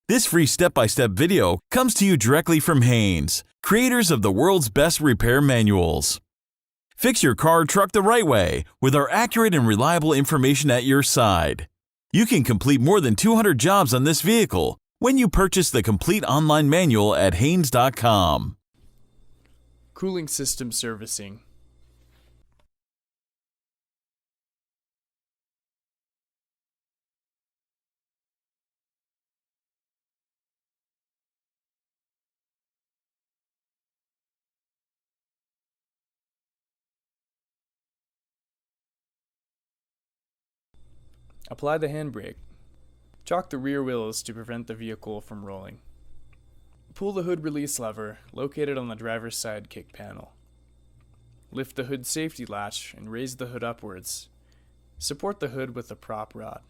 This free step-by-step video comes to you directly from Haynes, creators of the world's best repair manuals. Fix your car or truck the right way with our accurate and reliable information at your side. You can complete more than 200 jobs on this vehicle when you purchase the complete online manual at Haynes.com. Cooling system servicing. Apply the handbrake. Chock the rear wheels to prevent the vehicle from rolling. Pull the hood release lever located on the driver's side kick panel. Lift the hood safety latch and raise the hood upwards. Support the hood with a prop rod.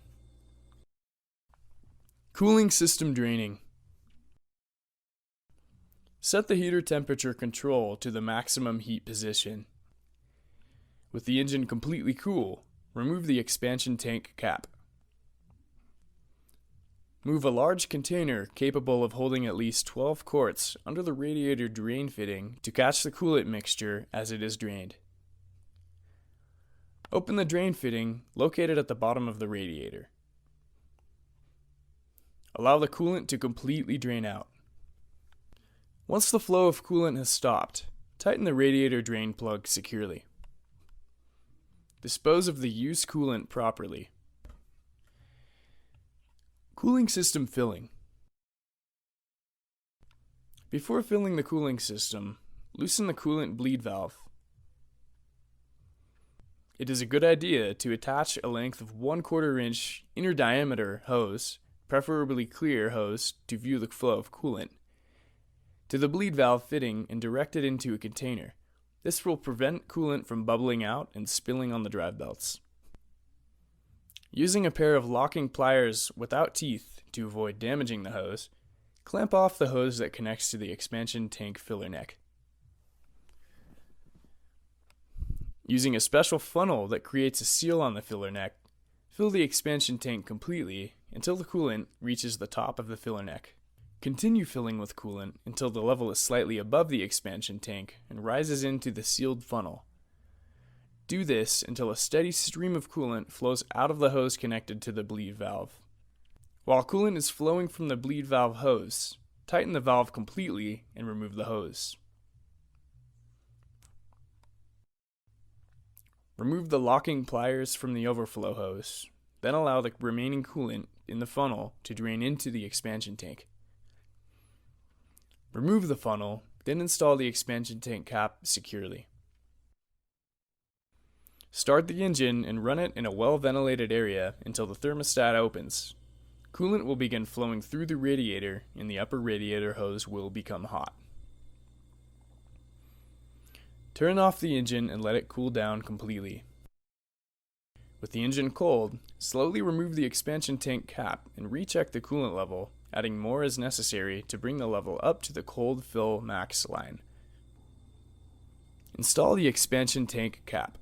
Cooling system draining. Set the heater temperature control to the maximum heat position. With the engine completely cool, remove the expansion tank cap. Move a large container capable of holding at least 12 quarts under the radiator drain fitting to catch the coolant mixture as it is drained. Open the drain fitting located at the bottom of the radiator. Allow the coolant to completely drain out. Once the flow of coolant has stopped, tighten the radiator drain plug securely. Dispose of the used coolant properly. Cooling system filling. Before filling the cooling system, loosen the coolant bleed valve. It is a good idea to attach a length of 1/4 inch inner diameter hose, preferably clear hose to view the flow of coolant, to the bleed valve fitting and direct it into a container. This will prevent coolant from bubbling out and spilling on the drive belts. Using a pair of locking pliers without teeth to avoid damaging the hose, clamp off the hose that connects to the expansion tank filler neck. Using a special funnel that creates a seal on the filler neck, fill the expansion tank completely until the coolant reaches the top of the filler neck. Continue filling with coolant until the level is slightly above the expansion tank and rises into the sealed funnel. Do this until a steady stream of coolant flows out of the hose connected to the bleed valve. While coolant is flowing from the bleed valve hose, tighten the valve completely and remove the hose. Remove the locking pliers from the overflow hose, then allow the remaining coolant in the funnel to drain into the expansion tank. Remove the funnel, then install the expansion tank cap securely. Start the engine and run it in a well-ventilated area until the thermostat opens. Coolant will begin flowing through the radiator and the upper radiator hose will become hot. Turn off the engine and let it cool down completely. With the engine cold, slowly remove the expansion tank cap and recheck the coolant level, adding more as necessary to bring the level up to the cold fill max line. Install the expansion tank cap.